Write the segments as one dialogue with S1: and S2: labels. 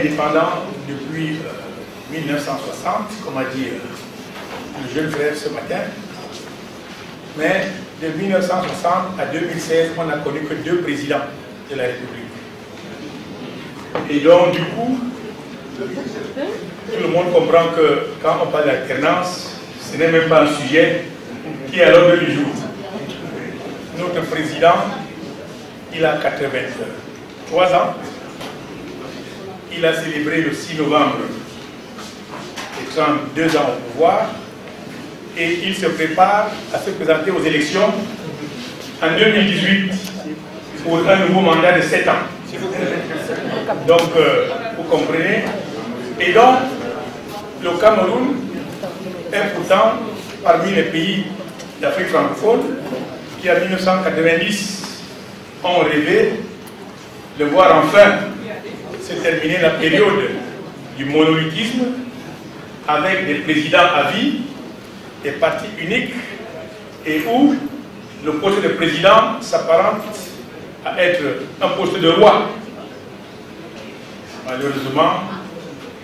S1: indépendant depuis 1960, comme a dit le jeune frère ce matin. Mais de 1960 à 2016, on n'a connu que 2 présidents de la République. Et donc, du coup, tout le monde comprend que quand on parle d'alternance, ce n'est même pas un sujet qui est à l'ordre du jour. Notre président, il a 83 ans. Il a célébré le 6 novembre les 32 ans au pouvoir et il se prépare à se présenter aux élections en 2018 pour un nouveau mandat de 7 ans. Donc, vous comprenez. Et donc, le Cameroun est pourtant parmi les pays d'Afrique francophone qui, en 1990, ont rêvé de voir enfin se terminer la période du monolithisme avec des présidents à vie, des partis uniques, et où le poste de président s'apparente à être un poste de roi. Malheureusement,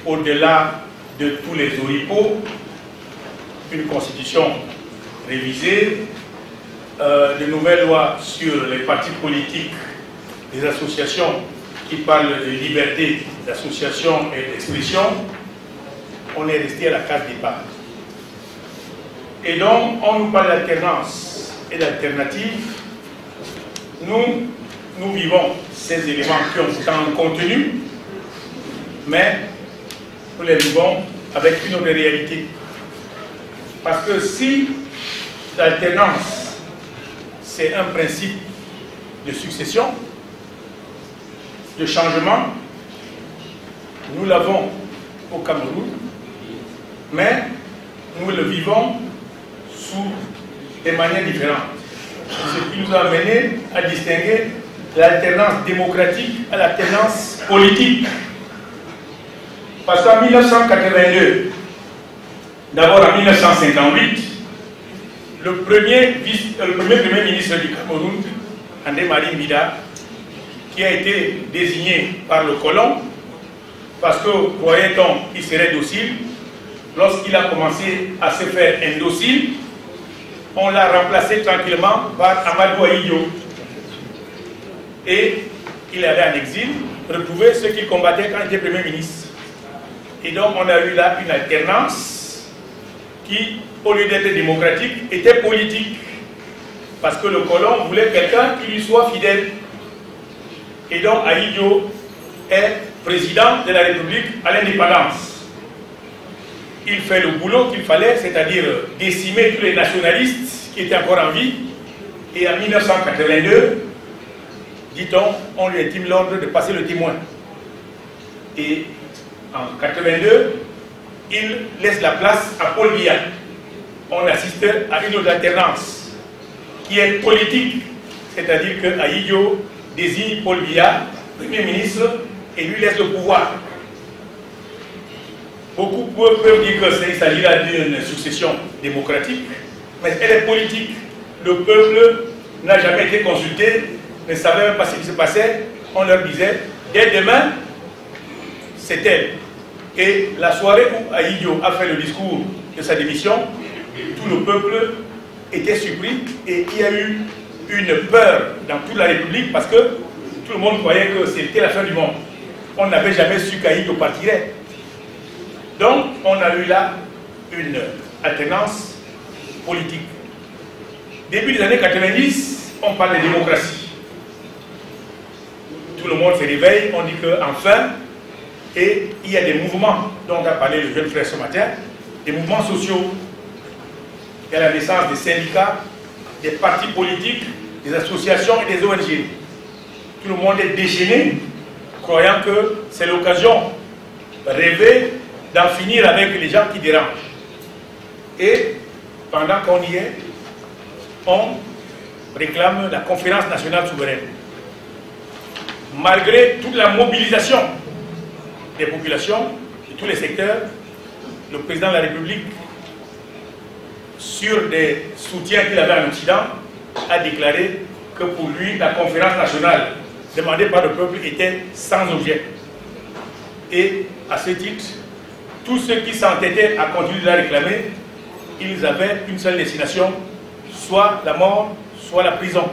S1: au-delà de tous les oripeaux, une constitution révisée, de nouvelles lois sur les partis politiques, des associations qui parlent de liberté d'association et d'expression, on est resté à la case départ. Et donc, on nous parle d'alternance et d'alternative. Nous vivons ces éléments qui ont pourtant un contenu, mais nous les vivons avec une autre réalité. Parce que si l'alternance, c'est un principe de succession, de changement, nous l'avons au Cameroun, mais nous le vivons sous des manières différentes. Ce qui nous a amené à distinguer l'alternance démocratique à l'alternance politique. Parce qu'en 1982, d'abord en 1958, le premier Premier ministre du Cameroun, André Marie Mbida, qui a été désigné par le colon, parce que, croyait-on, il serait docile, lorsqu'il a commencé à se faire indocile, on l'a remplacé tranquillement par Amadou Ahidjo. Et il allait en exil, retrouver ceux qui combattaient quand il était Premier ministre. Et donc on a eu là une alternance qui, au lieu d'être démocratique, était politique. Parce que le colon voulait quelqu'un qui lui soit fidèle. Et donc Ahidjo est président de la République à l'indépendance. Il fait le boulot qu'il fallait, c'est-à-dire décimer tous les nationalistes qui étaient encore en vie. Et en 1982, dit-on, on lui intime l'ordre de passer le témoin. Et en 1982, il laisse la place à Paul Biya. On assiste à une autre alternance qui est politique, c'est-à-dire que Ahidjo désigne Paul Biya, Premier ministre, et lui laisse le pouvoir. Beaucoup peuvent dire qu'il s'agit là d'une succession démocratique, mais elle est politique. Le peuple n'a jamais été consulté, ne savait même pas ce qui se passait. On leur disait, dès demain, c'est elle. Et la soirée où Ahidjo a fait le discours de sa démission, tout le peuple était surpris et il y a eu une peur dans toute la République parce que tout le monde croyait que c'était la fin du monde. On n'avait jamais su qu'Ahidjo partirait. Donc, on a eu là une alternance politique. Début des années 90, on parle de démocratie. Tout le monde se réveille, on dit qu'enfin, et il y a des mouvements dont a parlé le jeune frère ce matin, des mouvements sociaux. Il y a la naissance des syndicats, des partis politiques, des associations et des ONG. Tout le monde est déchaîné, croyant que c'est l'occasion rêvée d'en finir avec les gens qui dérangent. Et pendant qu'on y est, on réclame la conférence nationale souveraine. Malgré toute la mobilisation des populations, de tous les secteurs, le président de la République, sur des soutiens qu'il avait en Occident, a déclaré que pour lui, la conférence nationale demandée par le peuple était sans objet. Et à ce titre, tous ceux qui s'entêtaient à continuer de la réclamer, ils avaient une seule destination, soit la mort, soit la prison.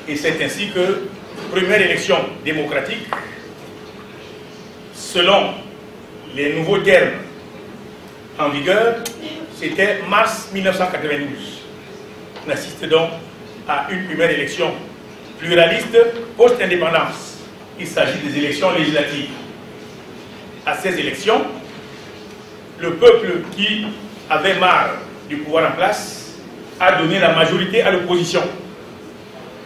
S1: Et c'est ainsi que, première élection démocratique, selon les nouveaux termes en vigueur, c'était mars 1992. On assiste donc à une première élection pluraliste post-indépendance. Il s'agit des élections législatives. À ces élections, le peuple qui avait marre du pouvoir en place a donné la majorité à l'opposition.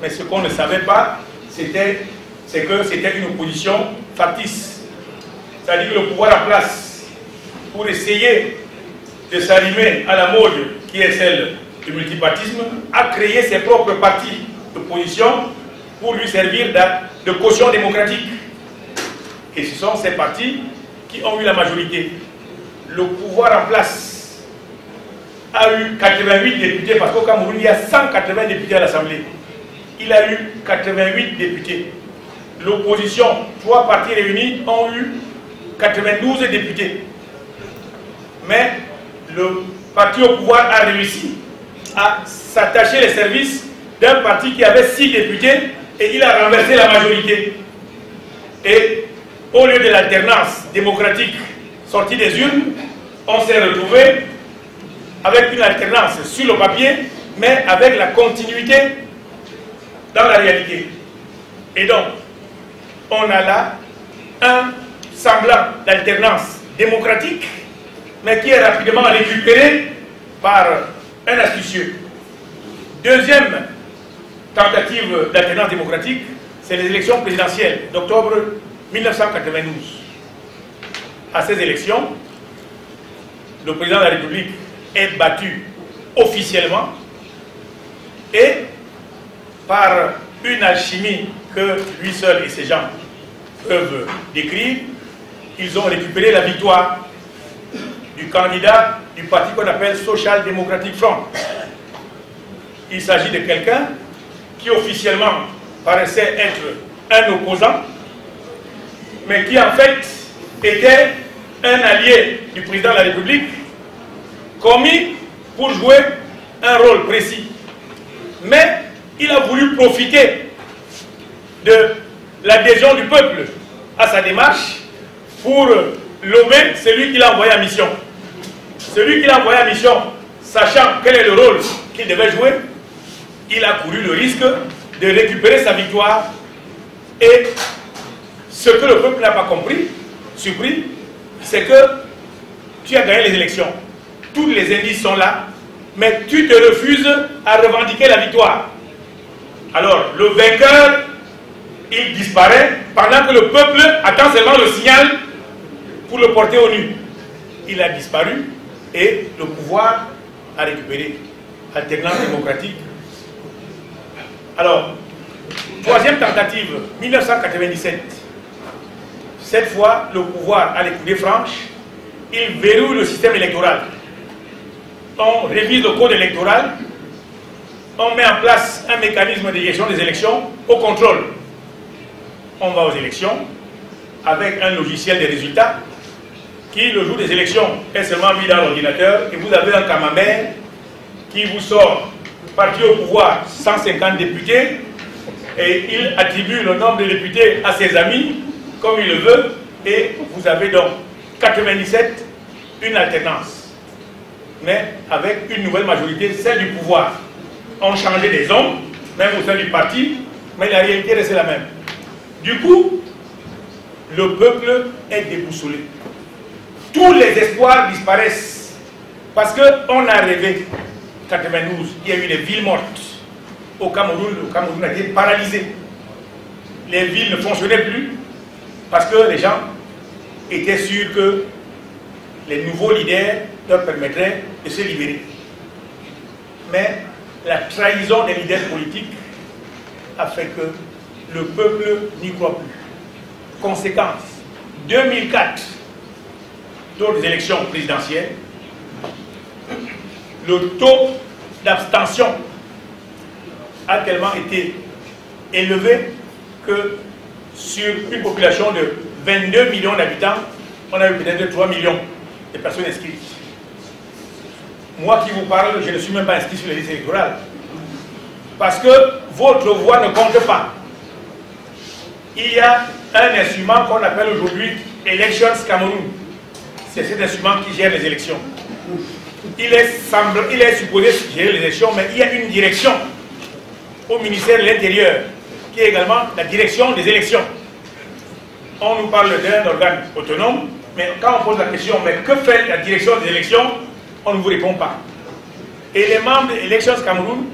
S1: Mais ce qu'on ne savait pas, c'est que c'était une opposition factice. C'est-à-dire que le pouvoir en place, pour essayer de s'arrimer à la mode qui est celle du multipartisme, a créé ses propres partis d'opposition pour lui servir de caution démocratique. Et ce sont ces partis qui ont eu la majorité. Le pouvoir en place a eu 88 députés, parce qu'au Cameroun, il y a 180 députés à l'Assemblée. Il a eu 88 députés. L'opposition, 3 partis réunis, ont eu 92 députés. Mais le parti au pouvoir a réussi à s'attacher les services d'un parti qui avait 6 députés et il a renversé la majorité. Et au lieu de l'alternance démocratique sortie des urnes, on s'est retrouvé avec une alternance sur le papier, mais avec la continuité dans la réalité. Et donc, on a là un semblant d'alternance démocratique, mais qui est rapidement récupéré par un astucieux. Deuxième tentative d'alternance démocratique, c'est les élections présidentielles d'octobre 1992. À ces élections, le président de la République est battu officiellement et par une alchimie que lui seul et ses gens peuvent décrire, ils ont récupéré la victoire du candidat du parti qu'on appelle Social Democratic Front. Il s'agit de quelqu'un qui officiellement paraissait être un opposant, mais qui en fait était un allié du président de la République, commis pour jouer un rôle précis. Mais il a voulu profiter de l'adhésion du peuple à sa démarche pour nommer celui qui l'a envoyé en mission. Celui qui l'a envoyé en mission, sachant quel est le rôle qu'il devait jouer, il a couru le risque de récupérer sa victoire. Et ce que le peuple n'a pas compris, surpris, c'est que tu as gagné les élections. Tous les indices sont là, mais tu te refuses à revendiquer la victoire. Alors, le vainqueur, il disparaît pendant que le peuple attend seulement le signal pour le porter au nu. Il a disparu et le pouvoir a récupéré. Alternance démocratique. Alors, troisième tentative, 1997. Cette fois, le pouvoir a les coudées franches. Il verrouille le système électoral. On révise le code électoral. On met en place un mécanisme de gestion des élections au contrôle. On va aux élections avec un logiciel des résultats qui, le jour des élections, est seulement mis dans l'ordinateur et vous avez un camembert qui vous sort, parti au pouvoir, 150 députés et il attribue le nombre de députés à ses amis comme il le veut et vous avez donc 97, une alternance, mais avec une nouvelle majorité, celle du pouvoir. On changeait des hommes, même au sein du parti, mais la réalité restait la même. Du coup, le peuple est déboussolé. Tous les espoirs disparaissent parce qu'on a rêvé. 92, il y a eu des villes mortes. Au Cameroun, le Cameroun a été paralysé. Les villes ne fonctionnaient plus parce que les gens étaient sûrs que les nouveaux leaders leur permettraient de se libérer. Mais la trahison des leaders politiques a fait que le peuple n'y croit plus. Conséquence, 2004, taux des élections présidentielles, le taux d'abstention a tellement été élevé que sur une population de 22 millions d'habitants, on a eu peut-être 3 millions de personnes inscrites. Moi qui vous parle, je ne suis même pas inscrit sur les listes électorales. Parce que votre voix ne compte pas. Il y a un instrument qu'on appelle aujourd'hui Elections Cameroun. C'est cet instrument qui gère les élections. Il est supposé gérer les élections, mais il y a une direction au ministère de l'Intérieur, qui est également la direction des élections. On nous parle d'un organe autonome, mais quand on pose la question, mais que fait la direction des élections, on ne vous répond pas. Et les membres de Elections Cameroun,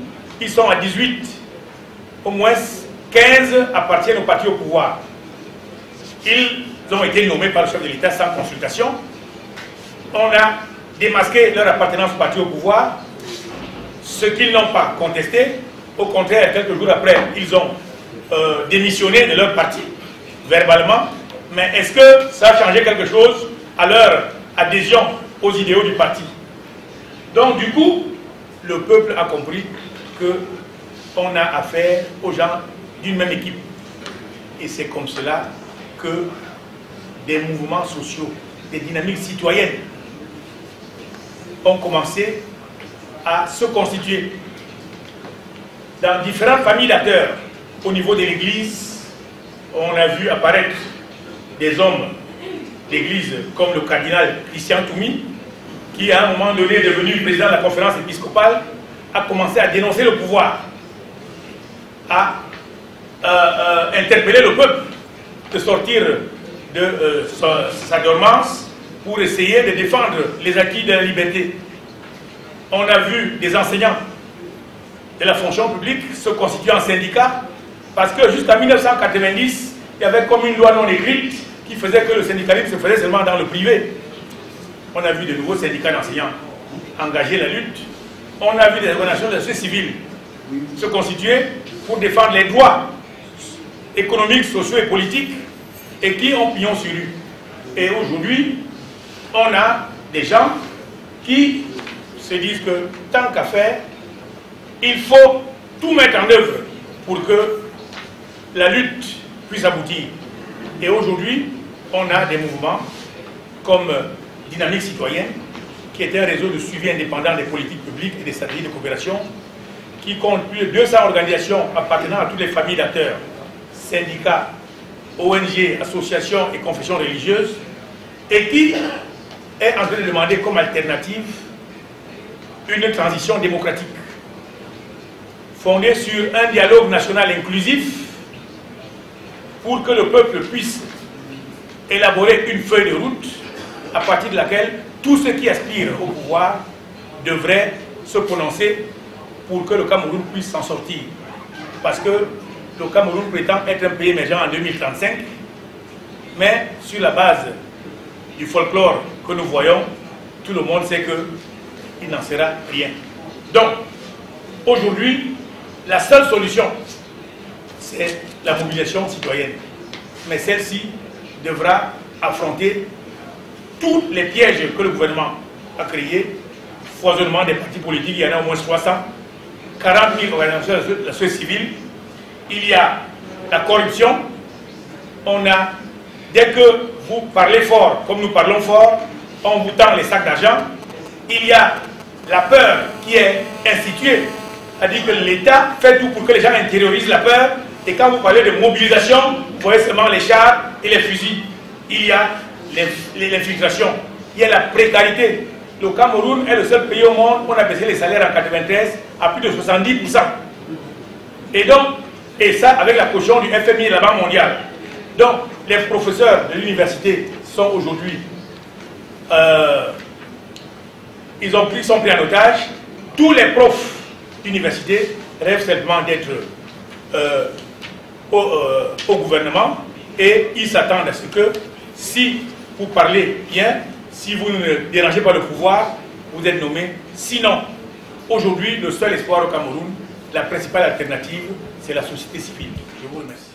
S1: ils sont à 18. Au moins 15 appartiennent au parti au pouvoir. Ils ont été nommés par le chef de l'État sans consultation. On a démasqué leur appartenance au parti au pouvoir, ce qu'ils n'ont pas contesté. Au contraire, quelques jours après, ils ont démissionné de leur parti, verbalement. Mais est-ce que ça a changé quelque chose à leur adhésion aux idéaux du parti? Donc du coup, le peuple a compris qu'on a affaire aux gens d'une même équipe. Et c'est comme cela que des mouvements sociaux, des dynamiques citoyennes ont commencé à se constituer dans différentes familles d'acteurs. Au niveau de l'Église, on a vu apparaître des hommes d'Église comme le cardinal Christian Toumi, qui à un moment donné, devenu président de la conférence épiscopale, a commencé à dénoncer le pouvoir, à interpeller le peuple de sortir de sa dormance pour essayer de défendre les acquis de la liberté. On a vu des enseignants de la fonction publique se constituer en syndicat, parce que jusqu'en 1990, il y avait comme une loi non écrite qui faisait que le syndicalisme se faisait seulement dans le privé. On a vu de nouveaux syndicats d'enseignants engager la lutte. On a vu des organisations de la société civile se constituer pour défendre les droits économiques, sociaux et politiques, et qui ont pignon sur rue. Et aujourd'hui, on a des gens qui se disent que tant qu'à faire, il faut tout mettre en œuvre pour que la lutte puisse aboutir. Et aujourd'hui, on a des mouvements comme Dynamique Citoyenne, qui est un réseau de suivi indépendant des politiques publiques et des stratégies de coopération, qui compte plus de 200 organisations appartenant à toutes les familles d'acteurs, syndicats, ONG, associations et confessions religieuses, et qui est en train de demander comme alternative une transition démocratique fondée sur un dialogue national inclusif pour que le peuple puisse élaborer une feuille de route à partir de laquelle tous ceux qui aspirent au pouvoir devraient se prononcer pour que le Cameroun puisse s'en sortir. Parce que le Cameroun prétend être un pays émergent en 2035, mais sur la base du folklore que nous voyons, tout le monde sait qu'il n'en sera rien. Donc, aujourd'hui, la seule solution, c'est la mobilisation citoyenne. Mais celle-ci devra affronter tous les pièges que le gouvernement a créés, foisonnement des partis politiques, il y en a au moins 300, 40 000 organisations de la société civile, il y a la corruption, on a, dès que vous parlez fort, comme nous parlons fort, on vous tend les sacs d'argent, il y a la peur qui est instituée, c'est-à-dire que l'État fait tout pour que les gens intériorisent la peur, et quand vous parlez de mobilisation, vous voyez seulement les chars et les fusils. Il y a l'infiltration, il y a la précarité. Le Cameroun est le seul pays au monde où on a baissé les salaires en 1993 à plus de 70%. Et donc, et ça avec la caution du FMI et de la Banque mondiale. Donc, les professeurs de l'université sont aujourd'hui, sont pris en otage. Tous les profs d'université rêvent simplement d'être au gouvernement, et ils s'attendent à ce que si vous parlez bien, si vous ne dérangez pas le pouvoir, vous êtes nommé. Sinon, aujourd'hui, le seul espoir au Cameroun, la principale alternative, c'est la société civile. Je vous remercie.